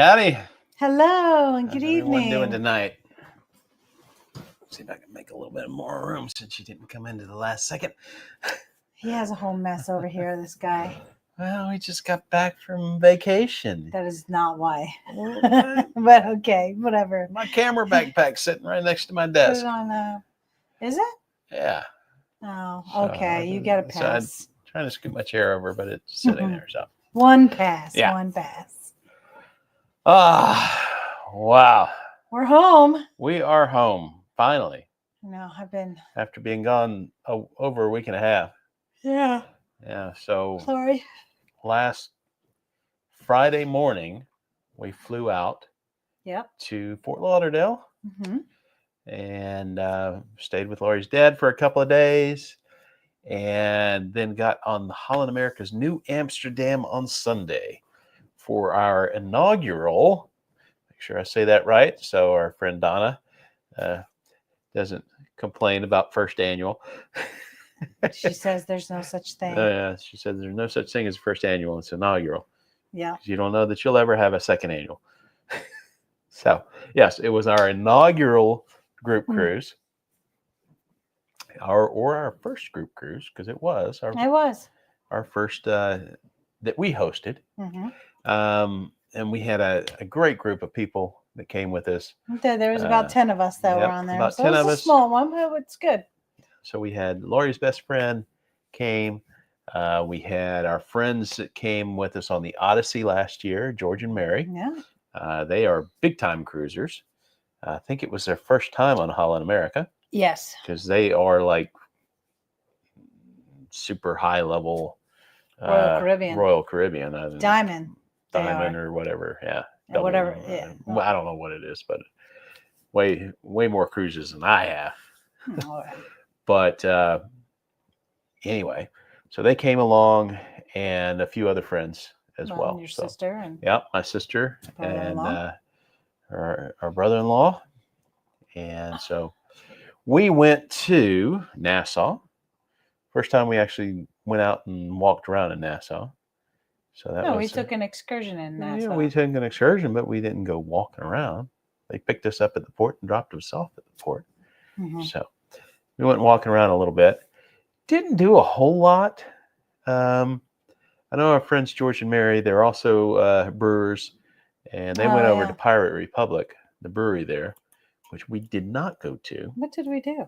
howdy. Hello and How's good everyone evening. doing tonight? See if I can make a little bit more room since you didn't come into the last second. He has a whole mess over here, this guy. Well, we just got back from vacation. That is not why. Well, But okay, whatever. my camera backpack's sitting right next to my Put desk. it on, is it? Yeah. Oh, So, okay. You got a so I'm pass. trying to scoot my chair over, but it's sitting there. So. One pass. Yeah. One pass. Wow. We're home. We are home, finally, No, I've been. after being gone over a week and a half. Yeah. Yeah, so Sorry. last Friday morning, we flew out Yep. to Fort Lauderdale Mm-hmm. and stayed with Lori's dad for a couple of days, and then got on the Holland America's New Amsterdam on Sunday for our inaugural. Make sure I say that right, so our friend Donna doesn't complain about first annual. She says there's no such thing. Yeah, she said there's no such thing as first annual. It's inaugural. Yeah. You don't know that you'll ever have a second annual. So, yes, it was our inaugural group cruise. Our first group cruise, because it was our first that we hosted. Mm-hmm. And we had a great group of people that came with us. There was about 10 of us that were on there. About so 10 it of was us. a small one, but it's good. So we had Lori's best friend came. We had our friends that came with us on the Odyssey last year, George and Mary. Yeah. They are big time cruisers. I think it was their first time on Holland America. Yes. Because they are like super high level Royal Caribbean. Diamond or whatever. Yeah. Whatever. Yeah. I don't know what it is, but way more cruises than I have. But anyway, so they came along and a few other friends as well. And your sister and my sister and brother-in-law. our brother-in-law. And so we went to Nassau. First time we actually went out and walked around in Nassau. So we took an excursion in Nassau. Yeah, we took an excursion, but we didn't go walking around. They picked us up at the port and dropped us off at the port. Mm-hmm. So we went walking around a little bit. Didn't do a whole lot. I know our friends George and Mary, they're also brewers, and they went over to Pirate Republic, the brewery there, which we did not go to. What did we do?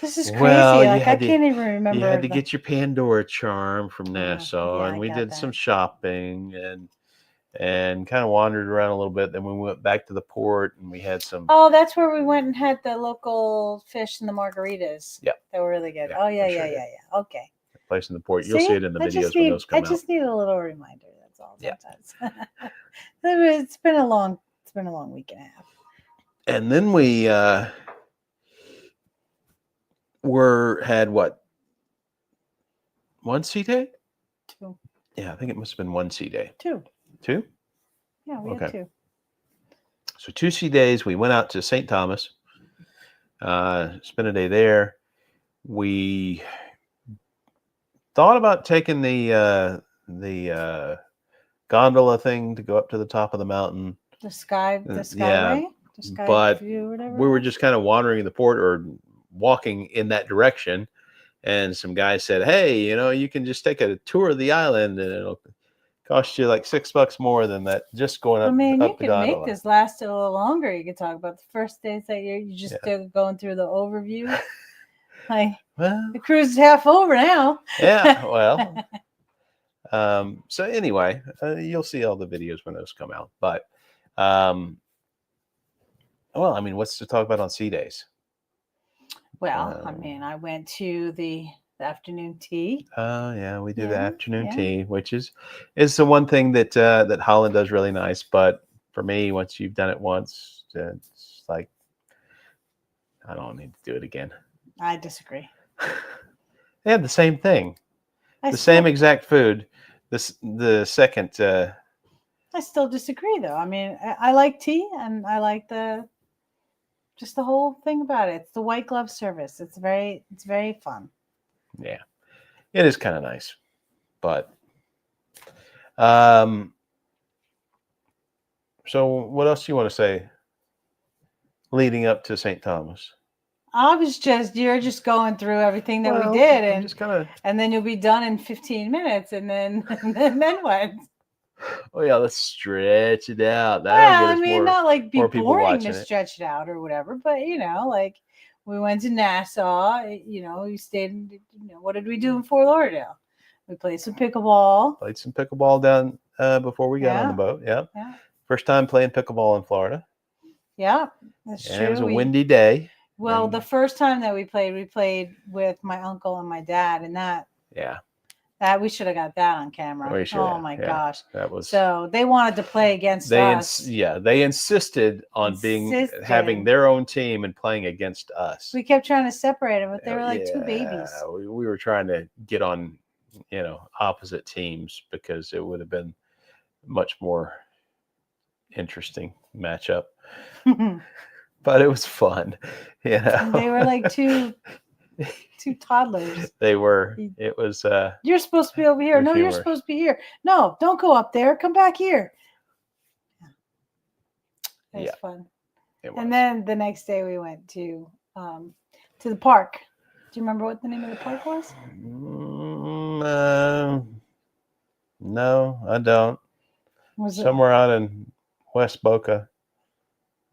This is crazy. Well, I can't even remember. You had to get your Pandora charm from Nassau, and we did that. some shopping and kind of wandered around a little bit. Then we went back to the port, and we had some. Oh, that's where we went and had the local fish and the margaritas. Yeah, they were really good. Yeah, yeah. Okay. Place in the port. You'll see it in the videos when those come out. I just need a little reminder. That's all. Yeah. Sometimes. It's been a long week and a half. And then we had what? One sea day? 2. Yeah, I think it must have been 1 sea day. 2. 2? Yeah, we had 2. So 2 sea days. We went out to St. Thomas, spent a day there. We thought about taking the gondola thing to go up to the top of the mountain. The skyway? The sky but view, whatever. We were just kind of wandering the port or walking in that direction. And some guy said, hey, you can just take a tour of the island and it'll cost you like $6 more than that just going up, up the gondola. You could make this last a little longer. You could talk about the first days that you just going through the overview. The cruise is half over now. Yeah, well. So anyway, you'll see all the videos when those come out. But, what's to talk about on sea days? Well, I went to the afternoon tea. Oh, yeah, we do the afternoon tea, which is the one thing that Holland does really nice. But for me, once you've done it once, it's like, I don't need to do it again. I disagree. They had the same thing. Same exact food. The second. I still disagree, though. I like tea, and I like just the whole thing about it. It's the white glove service. It's very fun. Yeah, it is kind of nice, but So what else do you want to say leading up to St. Thomas? You're just going through everything that Well, we did, I'm and just kind of. and then you'll be done in 15 minutes, and then then what? Oh yeah, let's stretch it out. That'll Well, get I us mean, not like be more people boring to watching it. stretch it out or whatever, but like we went to Nassau. We stayed. What did we do in Fort Lauderdale? We played some pickleball. Played some pickleball down before we got on the Yeah, boat. Yeah. yeah, First time playing pickleball in Florida. yeah. That's And true. it was a windy day. Well, and the first time that we played with my uncle and my dad, and that we should have got that on camera. We should Oh have, my yeah. gosh. That was So they wanted to play against us. they insisted on having their own team and playing against us. We kept trying to separate them, but they were like two babies. We were trying to get on, opposite teams because it would have been much more interesting matchup. But it was fun. They were like two toddlers. They were. It was. You're supposed to be over here. No, you're supposed to be here. No, don't go up there. Come back here. It was fun. It was. And then the next day we went to the park. Do you remember what the name of the park was? No, I don't. Was somewhere out in West Boca.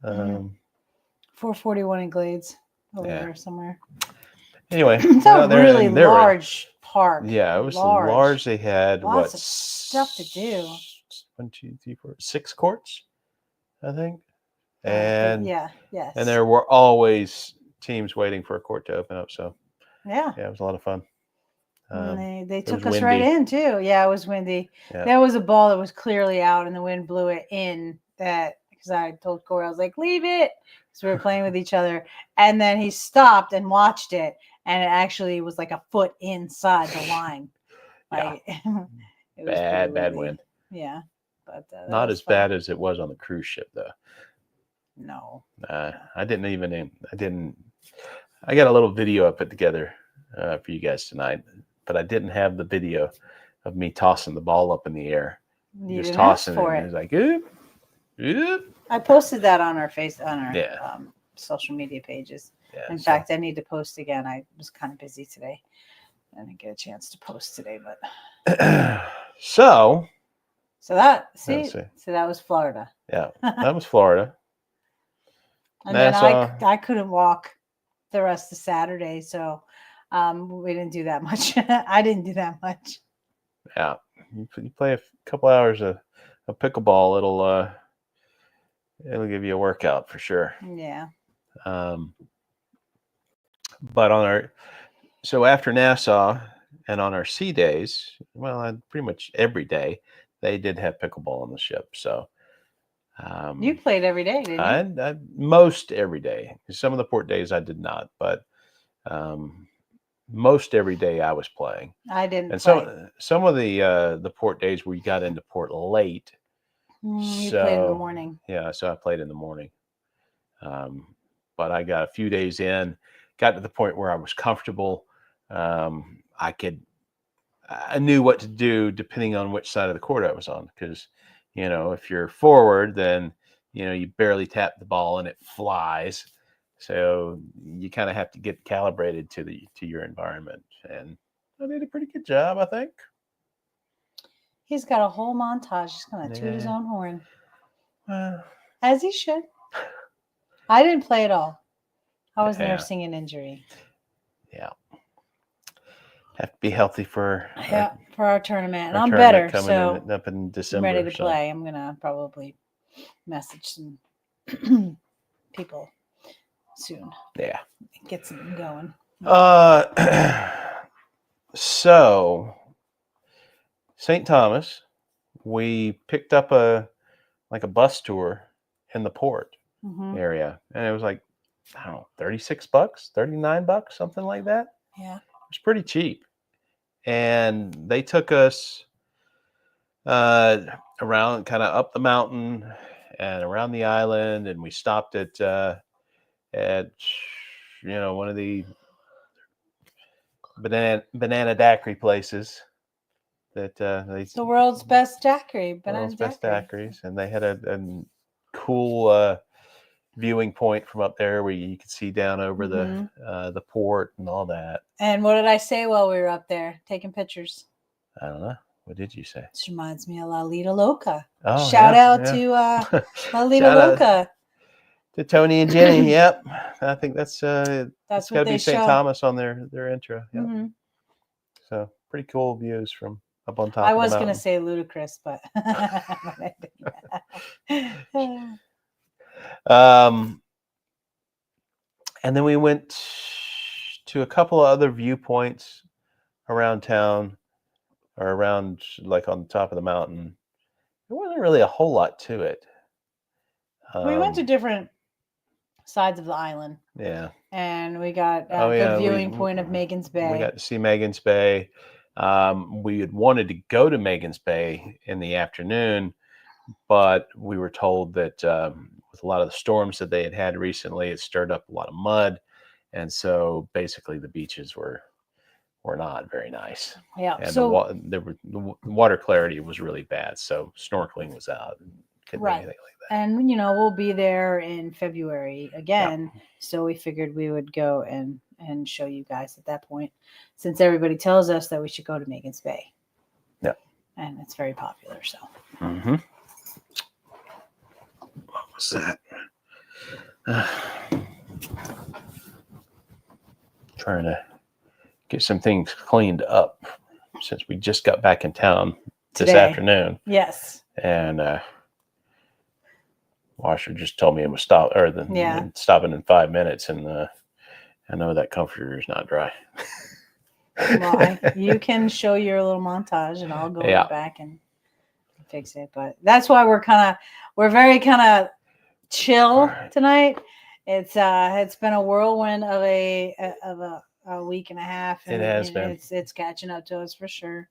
441 in Glades, over there somewhere. Anyway, it's a really large park. Yeah, it was large. They had lots of stuff to do. 1, 2, 3, 4, 6 courts, I think. And yes. And there were always teams waiting for a court to open up. So yeah, it was a lot of fun. And they took us right in too. Yeah, it was windy. Yeah. There was a ball that was clearly out, and the wind blew it in. Because I told Corey, I was like, leave it. So we were playing with each other, and then he stopped and watched it, and it actually was like a foot inside the line. Like it was bad wind. Yeah, but not as bad as it was on the cruise ship, though. No, I got a little video I put together for you guys tonight, but I didn't have the video of me tossing the ball up in the air. You just didn't tossing ask for it. It was like, oop, oop. I posted that on our social media pages. Yeah, in fact, I need to post again. I was kind of busy today. I didn't get a chance to post today, but so that was Florida. Yeah, that was Florida. And then I couldn't walk the rest of Saturday, so we didn't do that much. I didn't do that much. Yeah, you play a couple hours of pickleball, it'll give you a workout for sure. Yeah. But after Nassau and on our sea days, well, pretty much every day they did have pickleball on the ship. So you played every day, didn't you? I most every day. Some of the port days I did not, but most every day I was playing. I didn't. And some of the port days where you got into port late. You played in the morning. Yeah, so I played in the morning. But I got a few days in, got to the point where I was comfortable. I knew what to do depending on which side of the court I was on, because if you're forward, then you barely tap the ball and it flies. So you kind of have to get calibrated to your environment, and I did a pretty good job, I think. He's got a whole montage. He's gonna toot his own horn, as he should. I didn't play at all. I was nursing an injury. Yeah, have to be healthy for our tournament, and I'm better. So up in December, I'm ready to play. I'm gonna probably message some people soon. Yeah, get something going. So St. Thomas, we picked up a bus tour in the port area, and it was like, I don't know, $36, $39, something like that. Yeah, it was pretty cheap. And they took us around, kind of up the mountain and around the island, and we stopped at one of the banana daiquiri places that the world's best daiquiri, daiquiris, and they had cool viewing point from up there where you could see down over the port and all that. And what did I say while we were up there taking pictures? I don't know. What did you say? This reminds me of La Lita Loca. Oh, Shout out yeah. to La Lita Shout out Loca. to Tony and Jenny. Yep. I think that's That's got what to they be St. show. Thomas on their intro. Yep. Mhm. So pretty cool views from up on top I of the was mountain. going to say ludicrous, but and then we went to a couple of other viewpoints around town, or around like on the top of the mountain. There wasn't really a whole lot to it. We went to different sides of the island. Yeah. And we got a good viewing point of Megan's Bay. We got to see Megan's Bay. We had wanted to go to Megan's Bay in the afternoon, but we were told that with a lot of the storms that they had recently, it stirred up a lot of mud. And so basically the beaches were not very nice. Yeah. And so the water clarity was really bad. So snorkeling was out. Couldn't do anything like that. And, we'll be there in February again. Yeah. So we figured we would go and show you guys at that point, since everybody tells us that we should go to Megan's Bay. Yeah. And it's very popular. So. Mm-hmm. What was that? Trying to get some things cleaned up since we just got back in town this afternoon. Yes. And washer just told me it was stopping in 5 minutes, and I know that comforter is not dry. Well, you can show your little montage, and I'll go back and fix it. But that's why we're very kind of chill tonight. It's been a whirlwind of a week and a half. And, it has been. It's catching up to us for sure.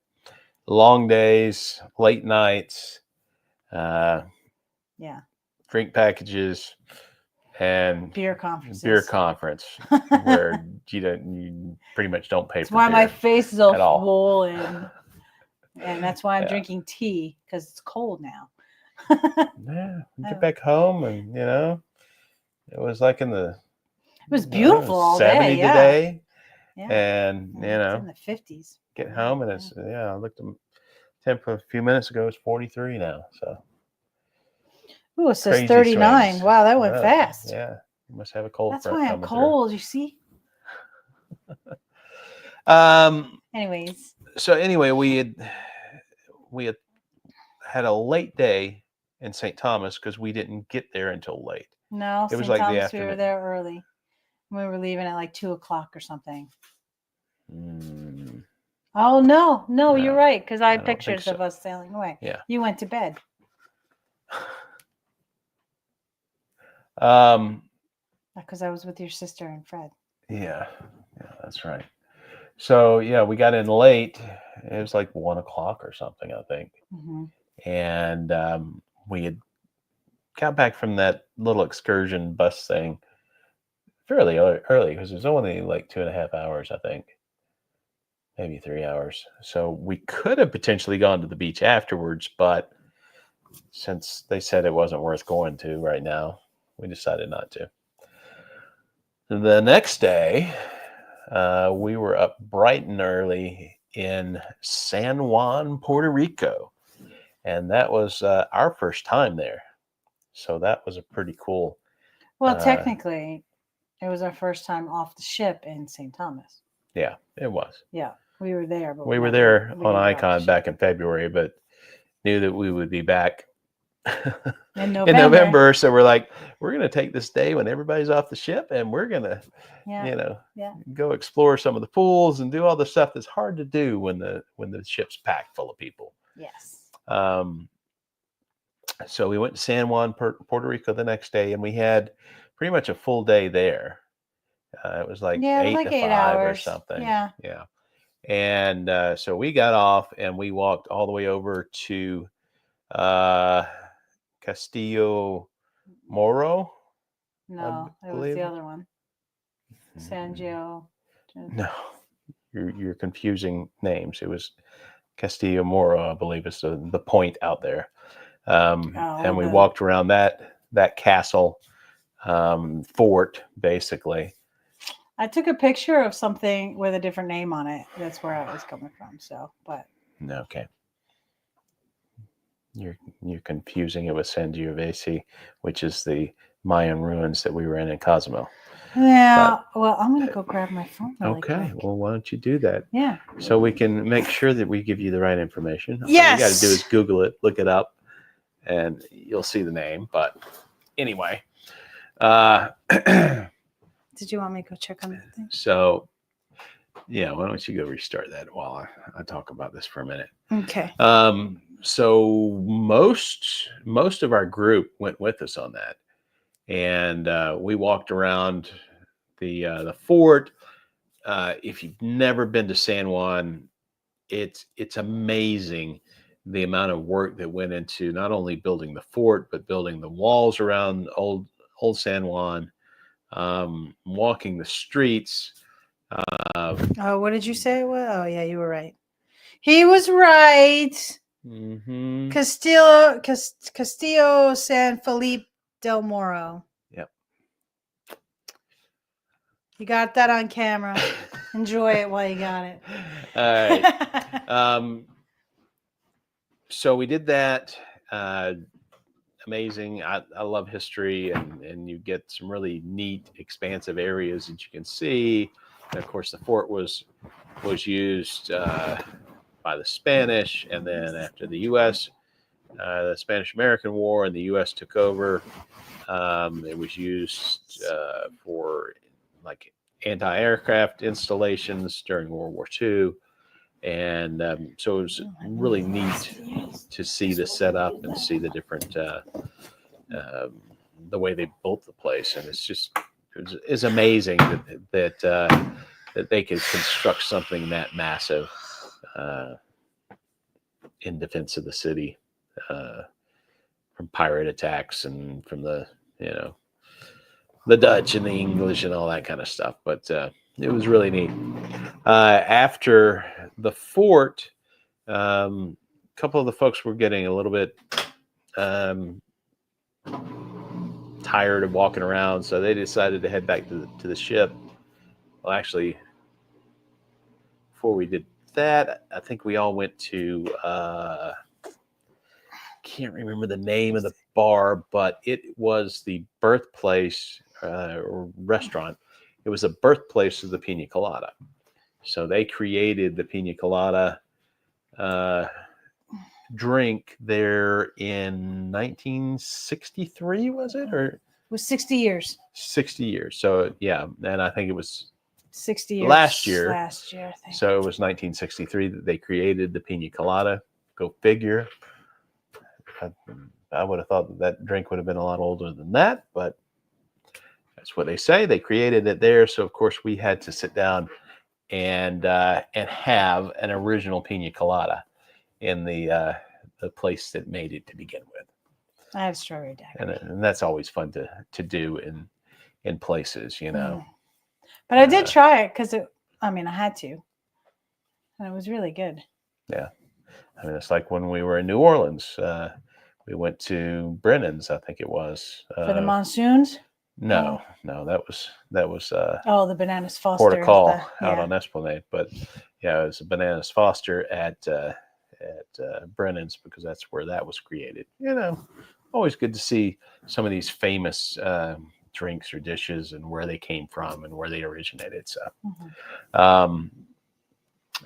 Long days, late nights. Drink packages and beer conference where you pretty much don't pay for beer. That's why my face is all swollen, and that's why I'm drinking tea, because it's cold now. Get back home, and it was like it was beautiful all 70 day, today, and it's in the 50s. Get home, and it's I looked at temp a few minutes ago. It's 43 now, so. Ooh, it says 39. Swings. Wow, that went fast. Yeah, you must have a cold. That's why I'm cold. You see. Anyways. So anyway, we had a late day in St. Thomas because we didn't get there until late. No, it was like the afternoon. We were there early. We were leaving at like 2:00 or something. Oh no, you're right, because I had pictures of us sailing away. Yeah, you went to bed. Because I was with your sister and Fred. Yeah, that's right. So we got in late. It was like 1:00 or something, I think. Mm-hmm. And we had got back from that little excursion bus thing fairly early, because it was only like 2.5 hours, I think, maybe 3 hours. So we could have potentially gone to the beach afterwards, but since they said it wasn't worth going to right now, we decided not to. The next day, we were up bright and early in San Juan, Puerto Rico. And that was our first time there. So that was a pretty cool. Well, technically, it was our first time off the ship in St. Thomas. Yeah, it was. Yeah, we were there. But we were there on Icon back in February, but knew that we would be back in November. So we're like, we're going to take this day when everybody's off the ship, and we're going to, go explore some of the pools and do all the stuff that's hard to do when the ship's packed full of people. Yes. So we went to San Juan, Puerto Rico the next day, and we had pretty much a full day there. It was like 8 to 5 hours. Or something. Yeah. And so we got off and we walked all the way over to Castillo Moro. No, it was the other one. San Gio. No, you're confusing names. It was Castillo Moro, I believe, is the point out there. And we walked around that that castle, fort, basically. I took a picture of something with a different name on it. That's where I was coming from. So, but Okay. You're confusing it with Sangiovese, which is the Mayan ruins that we were in Cozumel. yeah. Well, I'm gonna go grab my phone really Okay. quick. Well, why don't you do that? Yeah. So we can make sure that we give you the right information. All Yes. you got to do is Google it, look it up, and you'll see the name. But anyway, Did you want me to go check on that thing? so yeah, why don't you go restart that while I talk about this for a minute? Okay. So most of our group went with us on that, and we walked around the fort. If you've never been to San Juan, it's amazing the amount of work that went into not only building the fort but building the walls around old San Juan, walking the streets. Oh, what did you say? Well, oh yeah, you were right. He was right. Mm-hmm. Castillo San Felipe del Moro. Yep. You got that on camera. Enjoy it while you got it. All right. So we did that. Amazing. I love history, and you get some really neat, expansive areas that you can see. And of course, the fort was used by the Spanish, and then after the U.S., the Spanish-American War, and the U.S. took over, it was used for like anti-aircraft installations during World War II. And so it was really neat to see the setup and see the different, the way they built the place. And it's amazing that they could construct something that massive in defense of the city from pirate attacks and from the Dutch and the English and all that kind of stuff. But it was really neat. After the fort, a couple of the folks were getting a little bit tired of walking around, so they decided to head back to the ship. Well, actually, before we did that, I think we all went to can't remember the name of the bar, but it was the birthplace or restaurant. It was the birthplace of the pina colada. So they created the pina colada drink there in 1963, was it? Or it was 60 years. 60 years. So yeah, and I think it was 60 years. Last year, I think. So it was 1963 that they created the pina colada. Go figure. I would have thought that drink would have been a lot older than that, but that's what they say. They created it there, so of course we had to sit down and have an original pina colada in the place that made it to begin with. I had strawberry daiquiri, and that's always fun to do in places, But I did try it because I had to, and it was really good. Yeah, I mean, it's like when we were in New Orleans. We went to Brennan's, I think it was. For the monsoons? No, that was the Bananas Foster. Port of Call out on Esplanade. But yeah, it was a Bananas Foster at Brennan's, because that's where that was created. Always good to see some of these famous drinks or dishes and where they came from and where they originated. So,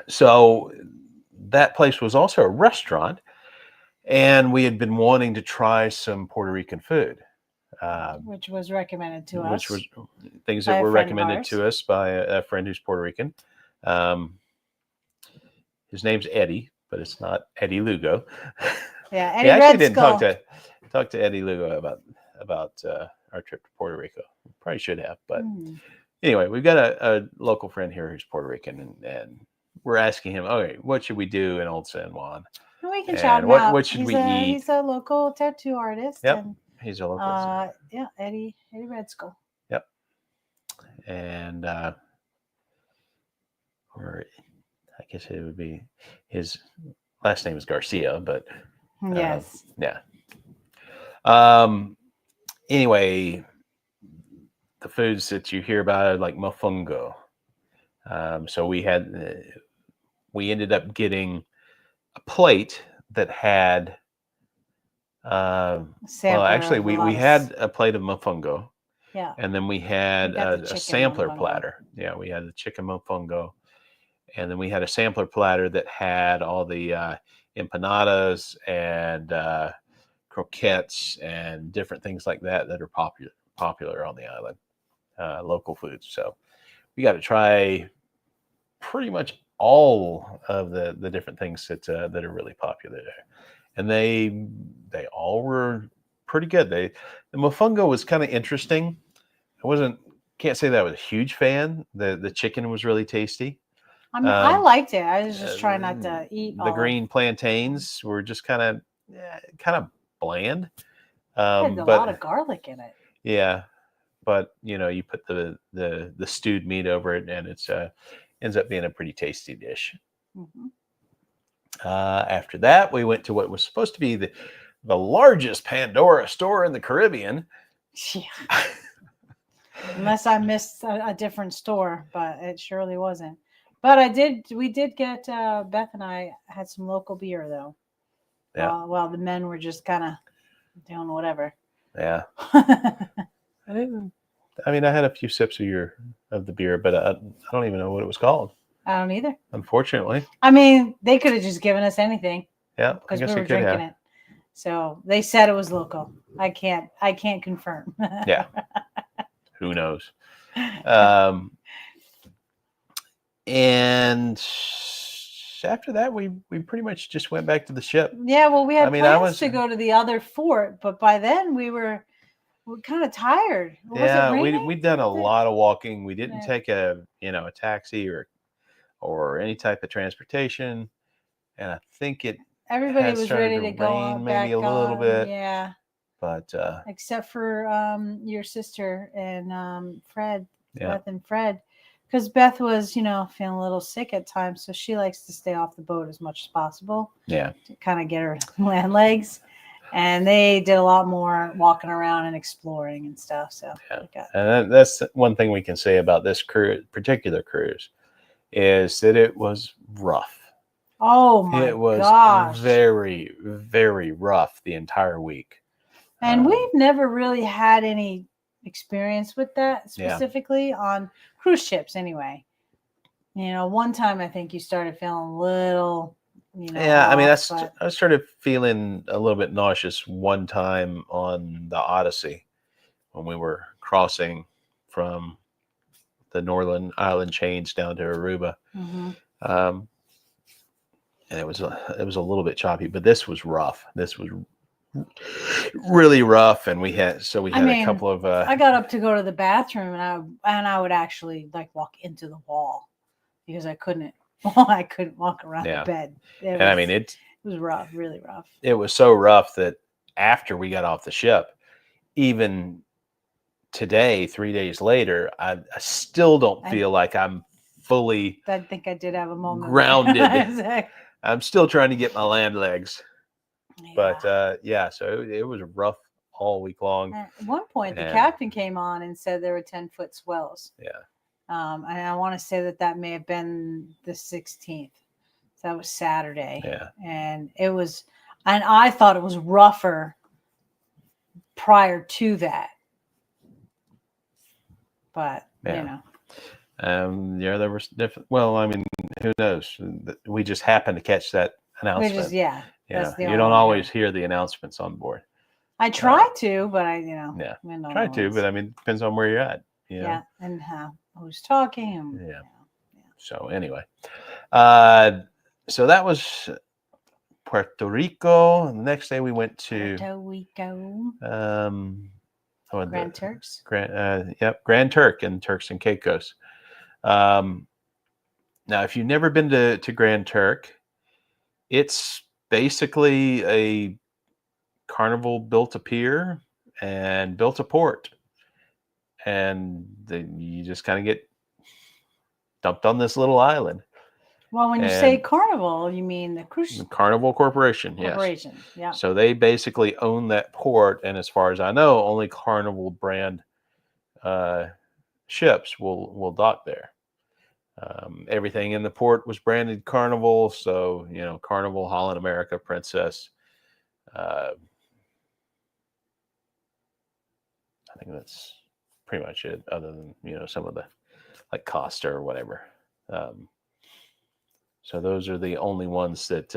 so that place was also a restaurant. And we had been wanting to try some Puerto Rican food. Which was recommended to us. Which was things that were recommended to us by a friend who's Puerto Rican. His name's Eddie, but it's not Eddie Lugo. Yeah, Eddie He actually didn't Skull. talk to Eddie Lugo about our trip to Puerto Rico. Probably should have, but anyway, we've got a local friend here who's Puerto Rican, and we're asking him, okay, what should we do in Old San Juan? We can shout him out. What should we eat? He's a local tattoo artist. Yep, and, he's a local. Yeah, Eddie Red Skull. Yep, and or I guess it would be his last name is Garcia, but yes, yeah. anyway, the foods that you hear about are like mofongo. So we ended up getting a plate that had well, Sampler actually, of we had a plate of mofongo, yeah. and then we had got the a chicken sampler mofongo. platter. Yeah, we had the chicken mofongo, and then we had a sampler platter that had all the empanadas and croquettes and different things like that are popular on the island, local foods. So we got to try pretty much all of the different things that are really popular there, and they all were pretty good. The mofongo was kind of interesting. I can't say that I was a huge fan. The chicken was really tasty. I mean, I liked it. I was Uh, just trying not to eat the all green plantains were just kind of bland. It had a lot of garlic in it. Yeah, but you put the stewed meat over it, and it's ends up being a pretty tasty dish. Mm-hmm. After that, we went to what was supposed to be the largest Pandora store in the Caribbean. Yeah. Unless I missed a different store, but it surely wasn't. But we did get, Beth and I had some local beer though. Yeah. While the men were just kind of doing whatever. Yeah. I mean, I had a few sips of the beer, but I don't even know what it was called. I don't either. Unfortunately. I mean, they could have just given us anything. Yeah, because we were drinking it. So they said it was local. I can't confirm. Yeah. Who knows? And after that, we pretty much just went back to the ship. Yeah, well, we had plans to go to the other fort, but by then we're kind of tired. Yeah, we'd done a lot of walking. We didn't take a taxi or any type of transportation, and I think everybody was ready to go rain maybe a little bit. Yeah, but except for your sister and Fred, yeah. Beth and Fred. Because Beth was, feeling a little sick at times, so she likes to stay off the boat as much as possible. Yeah. To kind of get her land legs. And they did a lot more walking around and exploring and stuff. So yeah. And that's one thing we can say about this particular cruise is that it was rough. Oh my gosh. It was very, very rough the entire week. And we've never really had any experience with that specifically on cruise ships anyway. One time I think you started feeling a little, I mean, I started feeling a little bit nauseous one time on the Odyssey when we were crossing from the Northern Island chains down to Aruba. Mm-hmm. And it was a little bit choppy, but this was rough. This was really rough, and we had a couple of. I got up to go to the bathroom, and I would actually walk into the wall because I couldn't walk around the bed. It was rough, really rough. It was so rough that after we got off the ship, even today, 3 days later, I still don't feel like I'm fully. I think I did have a moment grounded. I'm still trying to get my land legs. Yeah. But so it was rough all week long. At one point, the captain came on and said there were 10-foot swells. Yeah. And I want to say that may have been the 16th. So that was Saturday. Yeah. And I thought it was rougher prior to that. But, there was different. Well, I mean, who knows? We just happened to catch that announcement. You don't always hear the announcements on board. I try to, but try to, but I mean, it depends on where you're at. Yeah, and who's talking. Yeah. So anyway, so that was Puerto Rico. And the next day we went to Puerto Rico. Grand Turks. Grand Turk and Turks and Caicos. Now, if you've never been to Grand Turk, it's basically a Carnival built a pier and built a port, and you just kind of get dumped on this little island. Well, when you say And Carnival, you mean the cruise Carnival Corporation, yes. corporation. Yeah. So they basically own that port, and as far as I know, only Carnival brand ships will dock there. Everything in the port was branded Carnival, so Carnival, Holland America, Princess. I think that's pretty much it, other than some of the like Costa or whatever. So those are the only ones that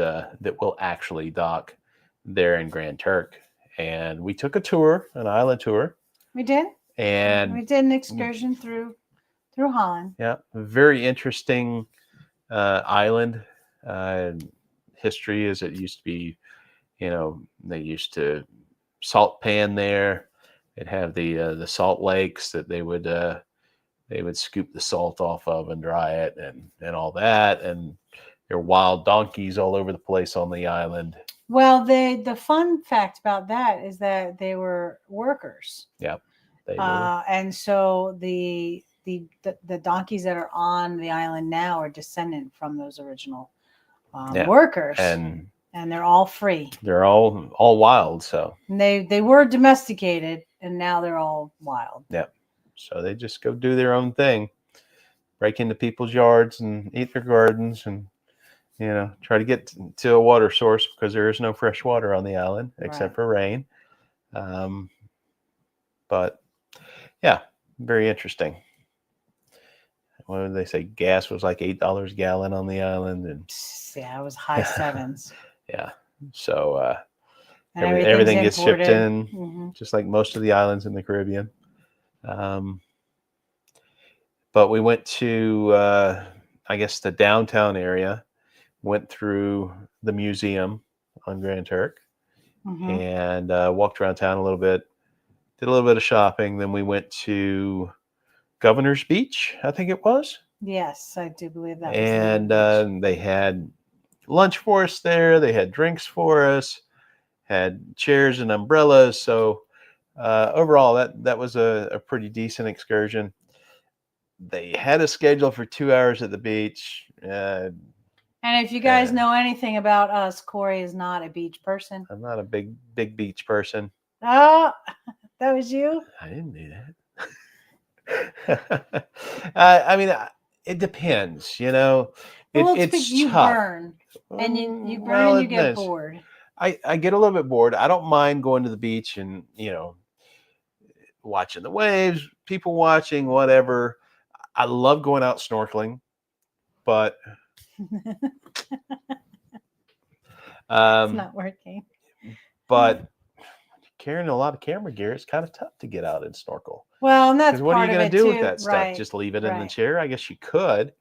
will actually dock there in Grand Turk. And we took a tour, an island tour. We did. And we did an excursion through Holland. Yeah, very interesting island. History is it used to be, they used to salt pan there. They'd have the salt lakes that they would scoop the salt off of and dry it and all that. And there were wild donkeys all over the place on the island. Well, the fun fact about that is that they were workers. Yeah, they were. And so the donkeys that are on the island now are descendant from those original workers, and they're all free. They're all wild. So and they were domesticated, and now they're all wild. Yeah. So they just go do their own thing, break into people's yards and eat their gardens, and try to get to a water source because there is no fresh water on the island except for rain. But yeah, very interesting. What did they say? Gas was like $8 a gallon on the island, and yeah, it was high sevens. Yeah, so everything gets shipped in, just like most of the islands in the Caribbean. But we went to, I guess, the downtown area. Went through the museum on Grand Turk, and walked around town a little bit. Did a little bit of shopping. Then we went to Governor's Beach, I think it was. Yes, I do believe that. And they had lunch for us there. They had drinks for us, had chairs and umbrellas. So overall, that was a pretty decent excursion. They had a schedule for 2 hours at the beach. And if you guys know anything about us, Corey is not a beach person. I'm not a big beach person. Oh, that was you? I didn't do that. I mean, it depends, it's you tough. Burn, and you burn, and you get bored. I get a little bit bored. I don't mind going to the beach and, watching the waves, people watching, whatever. I love going out snorkeling, but it's not working. But carrying a lot of camera gear, it's kind of tough to get out and snorkel. Well, and that's what part are you going to do too. with that stuff? Right. Just leave it in the chair? I guess you could,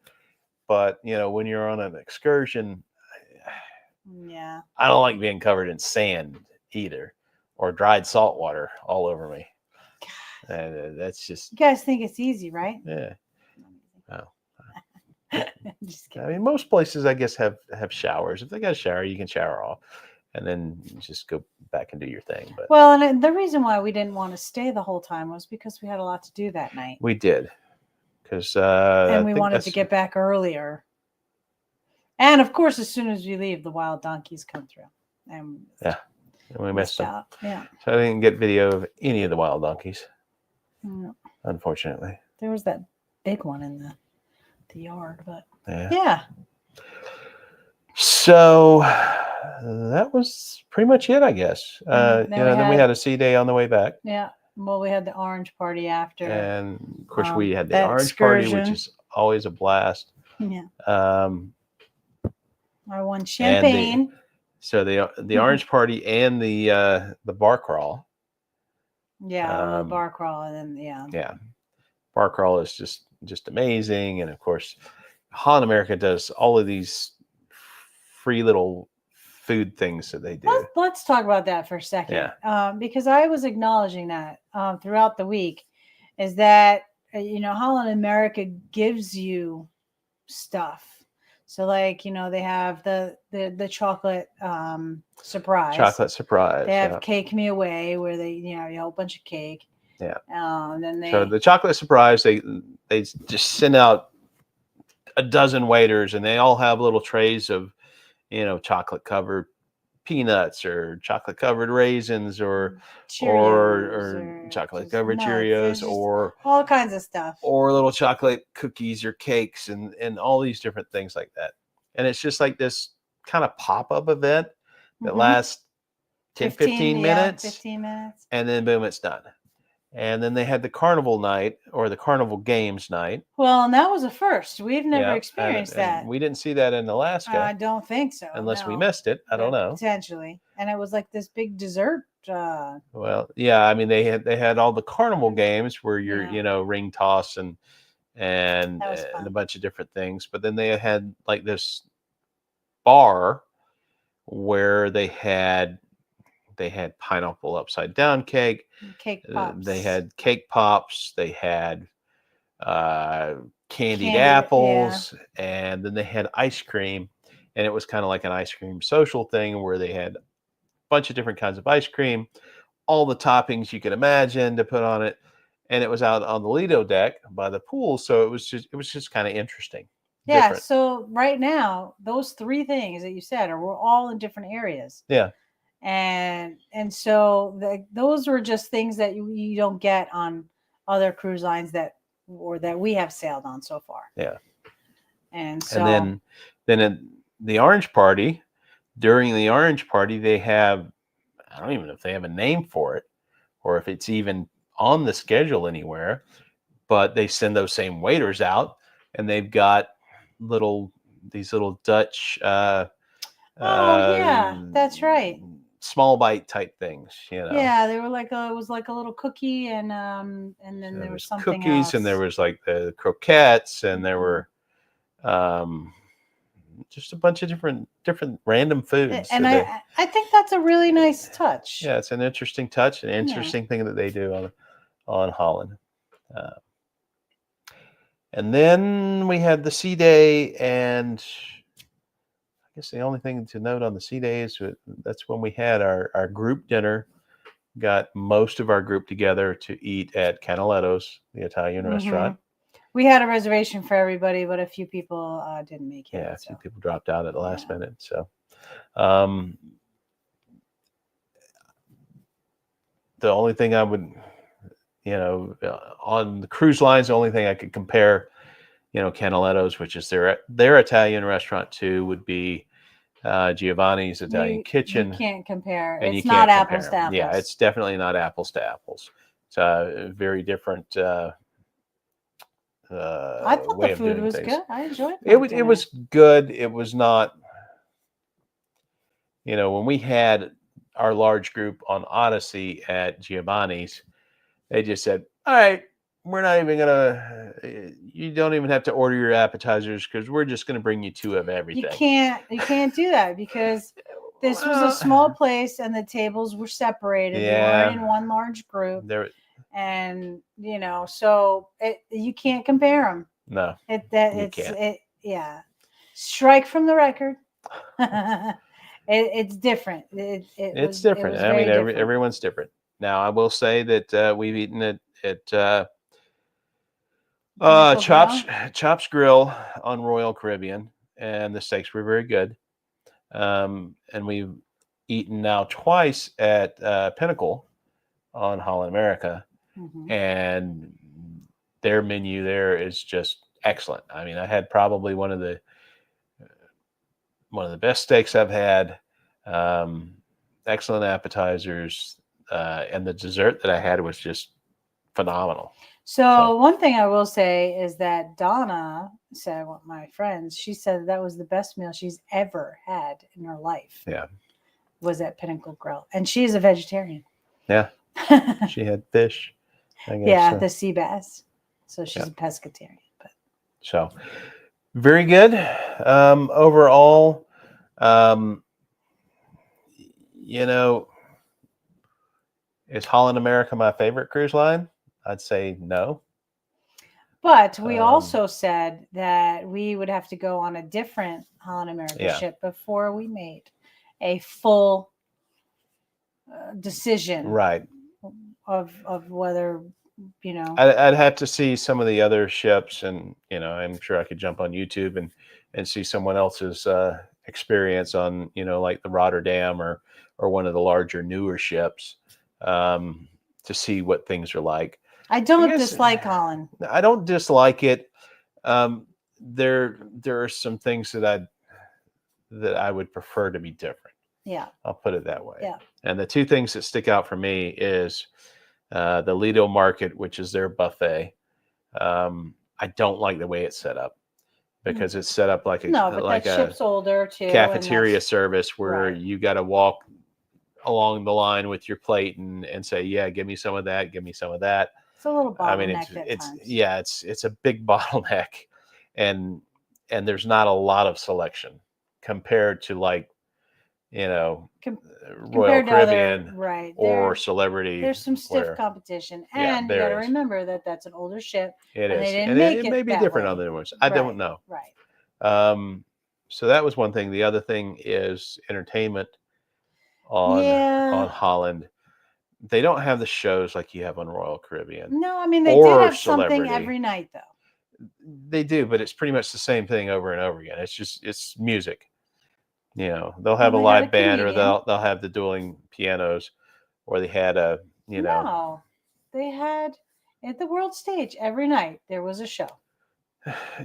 but when you're on an excursion, yeah, I don't like being covered in sand either, or dried salt water all over me. That's just. You guys think it's easy, right? Yeah. Well, just kidding. I mean, most places, I guess, have showers. If they got a shower, you can shower off, and then just go back and do your thing. But well, and the reason why we didn't want to stay the whole time was because we had a lot to do that night. We did, because and we wanted to get back earlier. And of course, as soon as we leave, the wild donkeys come through. And we missed them. Yeah. So I didn't get video of any of the wild donkeys. No. Unfortunately. There was that big one in the yard, but yeah. So that was pretty much it, I guess. Then we had a sea day on the way back. Yeah. Well, we had the orange party after. And of course, we had the orange party, which is always a blast. Yeah. I won champagne. So the orange party and the bar crawl. Yeah, the bar crawl, and then yeah, bar crawl is just amazing. And of course, HAL America does all of these free little food things that they do. Let's talk about that for a second. Yeah. Because I was acknowledging that throughout the week, is that HAL America gives you stuff. So like, they have the chocolate surprise. Chocolate surprise. They have Cake Me Away, where they, a whole bunch of cake. Yeah. And then so the chocolate surprise, they just send out a dozen waiters, and they all have little trays of, chocolate covered peanuts or chocolate covered raisins Cheerios or or chocolate just covered nuts. Cheerios There's just all kinds of stuff. or little chocolate cookies or cakes and all these different things like that. And it's just like this kind of pop-up event that lasts 10, 15 minutes. 15 minutes. And then boom, it's done. And then they had the carnival night or the carnival games night. Well, and that was a first. We've never experienced and that. We didn't see that in Alaska. I don't think so. Unless we missed it. I don't know. Potentially. And it was like this big dessert. Well, yeah, I mean they had all the carnival games where you're, ring toss and a bunch of different things. But then they had like this bar where they had pineapple upside down cake. Cake pops. They had cake pops. They had candied apples, and then they had ice cream. And it was kind of like an ice cream social thing where they had a bunch of different kinds of ice cream, all the toppings you could imagine to put on it. And it was out on the Lido deck by the pool. So it was just kind of interesting. Yeah. Different. So right now, those three things that you said we're all in different areas. Yeah. And so those were just things that you don't get on other cruise lines that we have sailed on so far. Yeah. And so then at the Orange Party, during the Orange Party, they have, I don't even know if they have a name for it or if it's even on the schedule anywhere, but they send those same waiters out and they've got these little Dutch yeah, that's right. Small bite type things, Yeah, they were it was like a little cookie and then there was something cookies else. And there was like the croquettes and there were just a bunch of different random foods. And I think that's a really nice touch. Yeah, it's an interesting touch, an interesting thing that they do on Holland. And then we had the Sea Day, and I guess the only thing to note on the Sea Day is that's when we had our group dinner. Got most of our group together to eat at Canaletto's, the Italian restaurant. We had a reservation for everybody, but a few people didn't make it. Yeah, a few people dropped out at the last minute. So, the only thing I would, on the cruise lines, the only thing I could compare, Canaletto's, which is their Italian restaurant to, would be Giovanni's Italian Kitchen. You can't compare. And it's not apples to apples. Yeah, it's definitely not apples to apples. It's a very different I thought the food was good. I enjoyed it. It was good. It was not, when we had our large group on Odyssey at Giovanni's, they just said, all right, we're not even you don't even have to order your appetizers because we're just going to bring you two of everything. You can't do that because this was a small place and the tables were separated. Yeah. They weren't in one large group. And so you can't compare them. No, yeah. Strike from the record. It's different. It's different. I mean, everyone's different. Now, I will say that we've eaten at Chops Grill on Royal Caribbean, and the steaks were very good. And we've eaten now twice at Pinnacle on Holland America. And their menu there is just excellent. I mean, I had probably one of the best steaks I've had. Excellent appetizers, and the dessert that I had was just phenomenal. So one thing I will say is that Donna said, my friends, she said that was the best meal she's ever had in her life. Yeah, was at Pinnacle Grill, and she's a vegetarian. Yeah, she had fish. I guess, yeah, the sea bass. So she's a pescatarian. But so very good overall. Is Holland America my favorite cruise line? I'd say no. But we also said that we would have to go on a different Holland America ship before we made a full decision, right, of whether I'd have to see some of the other ships, and I'm sure I could jump on YouTube and see someone else's experience on like the Rotterdam or one of the larger newer ships, to see what things are like. I don't dislike Holland. I don't dislike it. There are some things that I would prefer to be different. Yeah, I'll put it that way. Yeah. And the two things that stick out for me is the Lido Market, which is their buffet. I don't like the way it's set up, because it's set up like that ship's older too, cafeteria service where right. you got to walk along the line with your plate and say, yeah, give me some of that, give me some of that. It's a little bottleneck. I mean, it's a big bottleneck, and there's not a lot of selection compared to like Royal Caribbean, right, or Celebrity. There's some stiff competition, and you got to remember that that's an older ship. It is, and it may be different on the other ones. I don't know. Right. So that was one thing. The other thing is entertainment on Holland. They don't have the shows like you have on Royal Caribbean. No, I mean they did have something every night though. They do, but it's pretty much the same thing over and over again. It's music. They'll have a live band, or they'll have the dueling pianos, or they had No, they had at the world stage every night there was a show.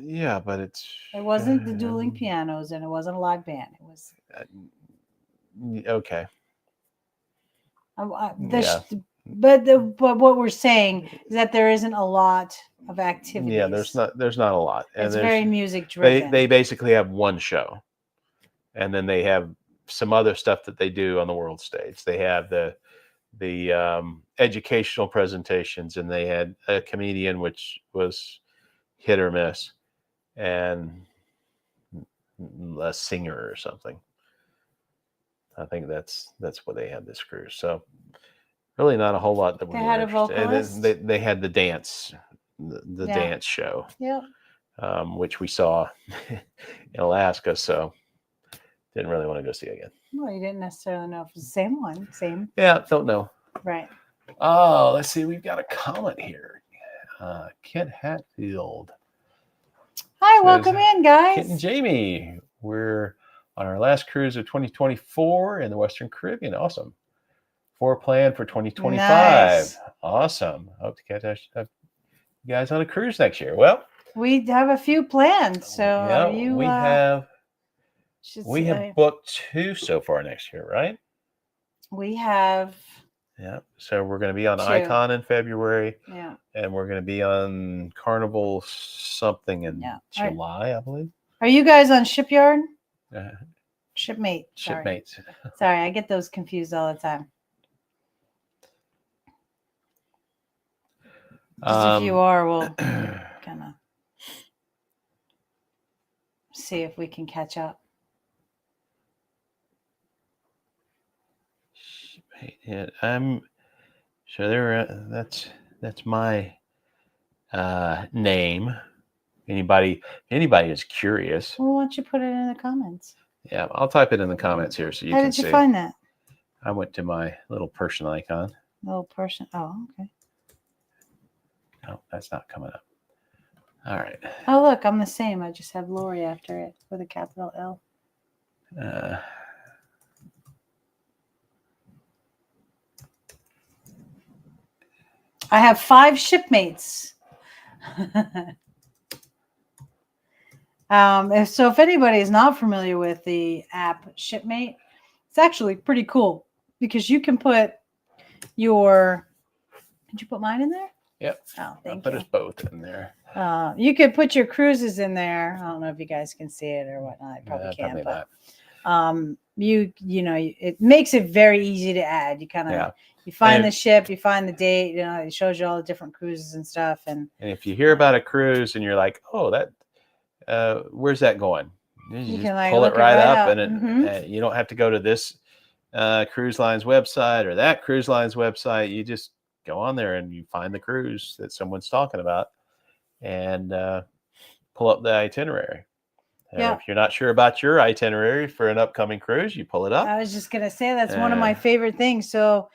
Yeah, but it wasn't the dueling pianos, and it wasn't a live band. It was okay. But what we're saying is that there isn't a lot of activities. Yeah, there's not a lot. And it's very music driven. They basically have one show, and then they have some other stuff that they do on the world stage. They have the educational presentations, and they had a comedian, which was hit or miss, and a singer or something. I think that's what they had this cruise. So really not a whole lot that they had a vocalist. And then they had the dance, the dance show. Yeah. Which we saw in Alaska, so didn't really want to go see again. Well, you didn't necessarily know if it's the same one. Same. Yeah, don't know. Right. Oh, let's see. We've got a comment here. Kent Hatfield. Hi, welcome in, guys. Kent and Jamie. We're on our last cruise of 2024 in the Western Caribbean. Awesome. Plan for 2025. Nice. Awesome. Hope to catch you guys on a cruise next year. Well, we have a few planned. So yeah, we have booked 2 so far next year, right? We have. Yeah. So we're going to be on 2. Icon in February. Yeah. And we're going to be on Carnival something in July, I believe. Are you guys on Shipyard? Shipmate. Shipmates. Sorry, I get those confused all the time. Just if you are, we'll kind of see if we can catch up. Yeah, I'm sure that's my name. Anybody is curious. Well, why don't you put it in the comments? Yeah, I'll type it in the comments here so you can see. How did you find that? I went to my little person icon. Little person. Oh, okay. No, that's not coming up. All right. Oh, look, I'm the same. I just have Lori after it with a capital L. I have 5 shipmates. So if anybody is not familiar with the app Shipmate, it's actually pretty cool because you can put your. Did you put mine in there? Yep. Oh, thank you. Put us both in there. You could put your cruises in there. I don't know if you guys can see it or whatnot. You probably can, but it makes it very easy to add. You kind of you find the ship, you find the date. It shows you all the different cruises and stuff. And if you hear about a cruise and you're like, oh, that where's that going? You can just pull it right up, and you don't have to go to this cruise line's website or that cruise line's website. You just go on there and you find the cruise that someone's talking about and pull up the itinerary. If you're not sure about your itinerary for an upcoming cruise, you pull it up. I was just going to say that's one of my favorite things. So,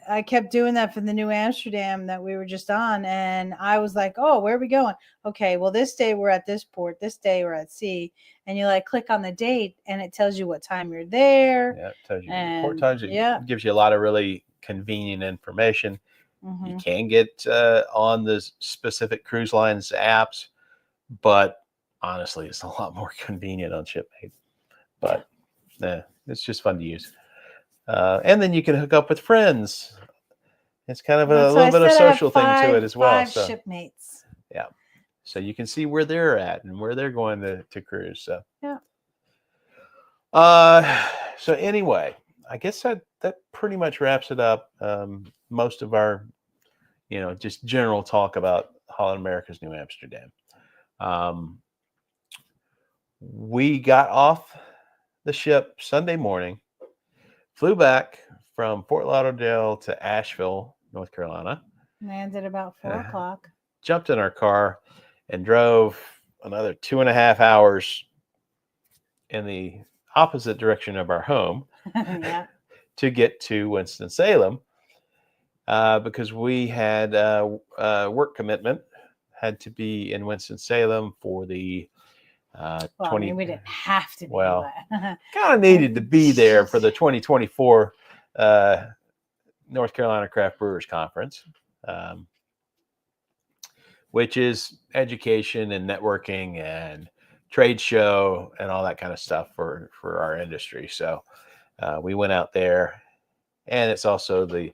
I kept doing that for the New Amsterdam that we were just on, and I was like, "Oh, where are we going?" Okay, well, this day we're at this port, this day we're at sea, and you like click on the date, and it tells you what time you're there. Yeah, it tells you And port times. It gives you a lot of really convenient information. You can get on the specific cruise lines apps, but honestly, it's a lot more convenient on ShipMate. But it's just fun to use. And then you can hook up with friends. It's kind of a little bit of social thing to it as well. Five So shipmates. yeah, so you can see where they're at and where they're going to cruise. So yeah. So anyway, I guess that pretty much wraps it up. Most of our, just general talk about Holland America's New Amsterdam. We got off the ship Sunday morning, flew back from Fort Lauderdale to Asheville, North Carolina. Landed about 4 o'clock. Jumped in our car and drove another 2.5 hours in the opposite direction of our home to get to Winston-Salem because we had a work commitment, had to be in Winston-Salem for the 20. I mean, we didn't have to be. Well, kind of needed to be there for the 2024 North Carolina Craft Brewers Conference, which is education and networking and trade show and all that kind of stuff for our industry. So we went out there, and it's also the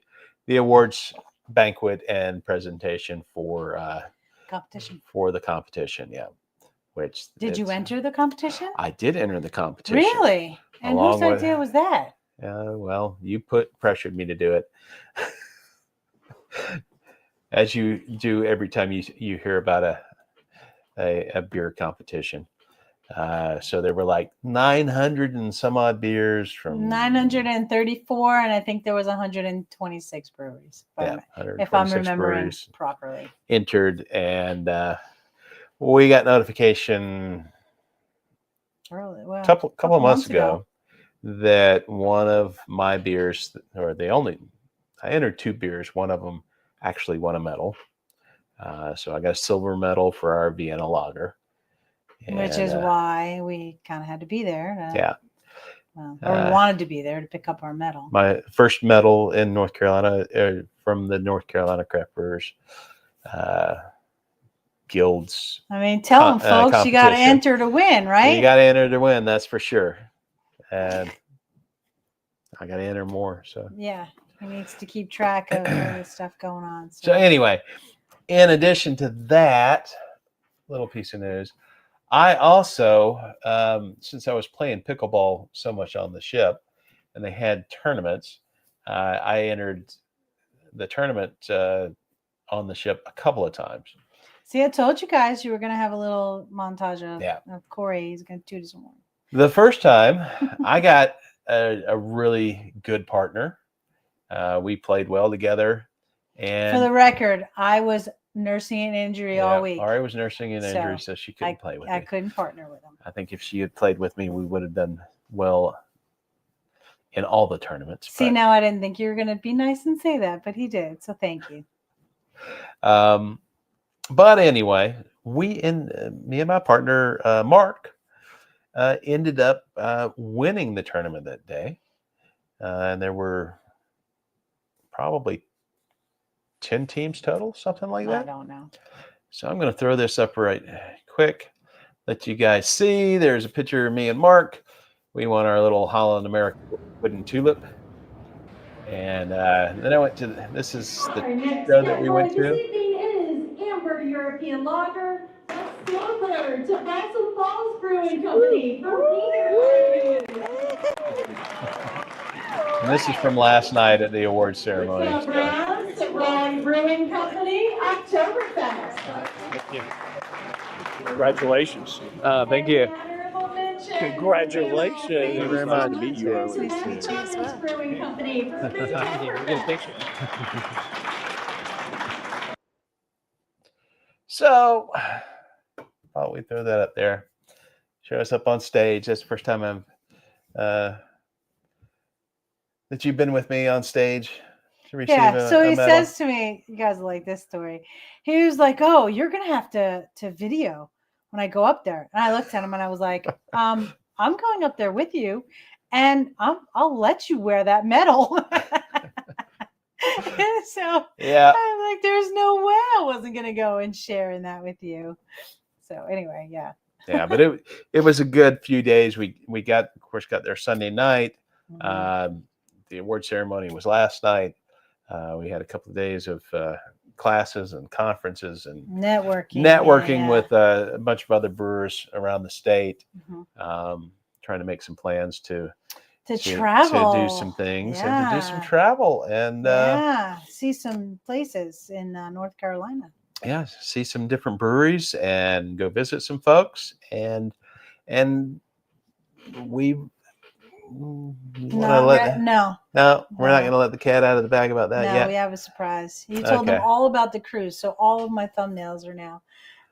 awards banquet and presentation for competition. For the competition, yeah. Which did you enter the competition? I did enter the competition. Really? And whose idea was that? Well, you pressured me to do it. As you do every time you hear about a beer competition. So there were like 900 and some odd beers from 934, and I think there was 126 breweries. If I'm remembering properly. Entered, and we got notification a couple of months ago that one of my beers, or I entered 2 beers. One of them actually won a medal. So I got a silver medal for our Vienna lager. Which is why we kind of had to be there. Or we wanted to be there to pick up our medal. My first medal in North Carolina from the North Carolina Craft Brewers Guild's. I mean, tell them, folks, you got to enter to win, right? You got to enter to win, that's for sure. And I got to enter more. So yeah, he needs to keep track of all the stuff going on. So anyway, in addition to that little piece of news, I also, since I was playing pickleball so much on the ship, and they had tournaments, I entered the tournament on the ship a couple of times. See, I told you guys you were going to have a little montage of Corey. He's going to toot his horn. The first time, I got a really good partner. We played well together. And for the record, I was nursing an injury all week. Ari was nursing an injury, so she couldn't play with me. I couldn't partner with him. I think if she had played with me, we would have done well in all the tournaments. See, now I didn't think you were going to be nice and say that, but he did. So thank you. But anyway, me and my partner, Mark, ended up winning the tournament that day. And there were probably 10 teams total, something like that. I don't know. So I'm going to throw this up right quick, let you guys see. There's a picture of me and Mark. We won our little Holland America wooden tulip. And then I went to, this is the show that we went to. This evening is Amber European Lager, Sloper to Vassal Falls Brewing Company from And this is from last night at the awards ceremony. Rye Brewing Company, Oktoberfest. Thank you. Congratulations. Thank you. Congratulations. Thank you very much. Nice to meet you. Nice to meet you as well. Brewing Company from Get a picture. So, thought we'd throw that up there. Show us up on stage. That's the first time that you've been with me on stage. to receive Yeah. So a he medal. says to me, you guys like this story. He was like, "Oh, you're gonna have to video when I go up there." And I looked at him and I was like, I'm going up there with you, and I'll let you wear that medal." So Yeah. I'm like, "There's no way I wasn't gonna go and share in that with you." So anyway, yeah. Yeah, but it was a good few days. We got, of course, got there Sunday night. Mhm. The award ceremony was last night. We had a couple of days of classes and conferences and Networking. Yeah. with a bunch of other brewers around the state, Mhm. trying to make some plans to Travel. do some things and to do some Yeah. travel and Yeah. See some places in North Carolina. yeah, see some different breweries and go visit some folks and we want to let No. no, we're not No. going to let the cat out of the bag about that No, yet. we have a surprise. You told them Okay. all about the cruise, so all of my thumbnails are now.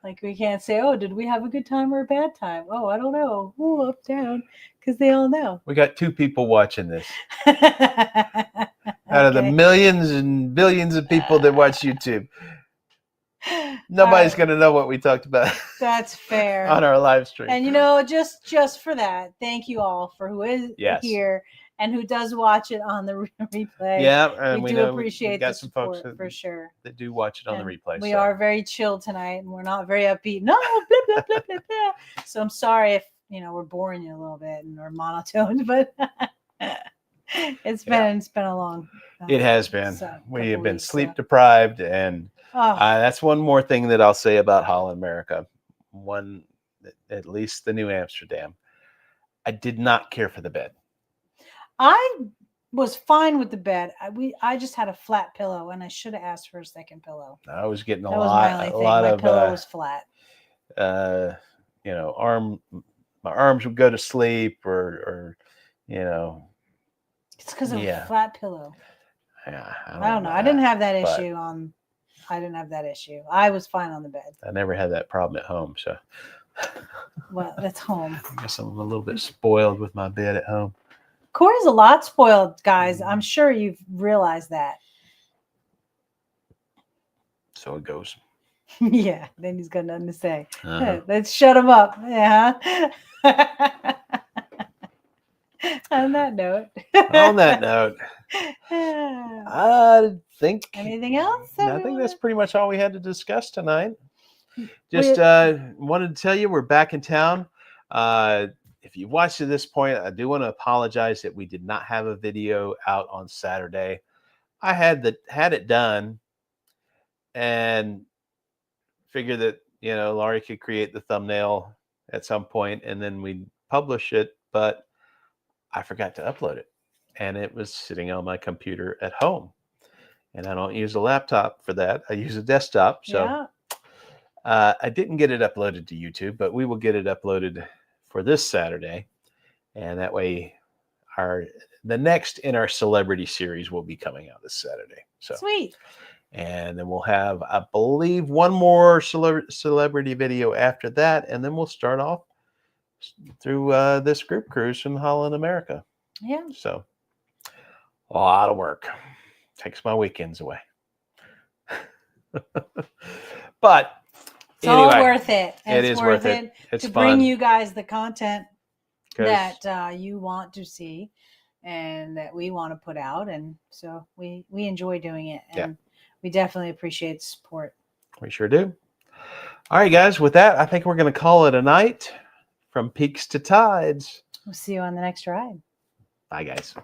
Like, we can't say, "Oh, did we have a good time or a bad time?" Oh, I don't know. Oh, up, down, because they all know. We got 2 people watching this Out out of the millions and billions of people that watch YouTube. Nobody's going to know what we talked about. That's fair. On our live stream. And just for that, thank you all for who is here and who does watch it on the replay. Yeah, and we do appreciate got the some support folks for sure. that do watch it on the replay. We are very chill tonight, and we're not very upbeat. No, blah, blah, blah, blah, blah. So I'm sorry if we're boring you a little bit and we're monotoned, but it's been a long. It has been. We have been weeks, sleep deprived, and Oh, that's one more thing that I'll say about HAL America. One, at least the New Amsterdam. I did not care for the bed. I was fine with the bed. I just had a flat pillow, and I should have asked for a second pillow. I was getting That was my only thing. My pillow was flat. My arms would go to sleep, or It's because of a flat pillow. Yeah, I don't know. I didn't have that issue I didn't have that issue. I was fine on the bed. I never had that problem at home, so. Well, that's home. I guess I'm a little bit spoiled with my bed at home. Corey's a lot spoiled, guys. I'm sure you've realized that. So it goes. Yeah, then he's got nothing to say. Let's shut him up. Yeah. On that note. I think. Anything else? I think that's pretty much all we had to discuss tonight. Just wanted to tell you we're back in town. If you watched to this point, I do want to apologize that we did not have a video out on Saturday. I had it done and figured that Laurie could create the thumbnail at some point and then we'd publish it, but I forgot to upload it, and it was sitting on my computer at home, and I don't use a laptop for that. I use a desktop, so I didn't get it uploaded to YouTube, but we will get it uploaded for this Saturday, and that way the next in our celebrity series will be coming out this Saturday. So sweet. And then we'll have, I believe, one more celebrity video after that, and then we'll start off through this group cruise from HAL America. Yeah. So a lot of work. Takes my weekends away. But it's all worth it. It is worth it. It's to fun. Bring you guys the content that you want to see and that we want to put out. And so we enjoy doing it. And we definitely appreciate the support. We sure do. All right, guys. With that, I think we're going to call it a night. From peaks to tides. We'll see you on the next ride. Bye, guys.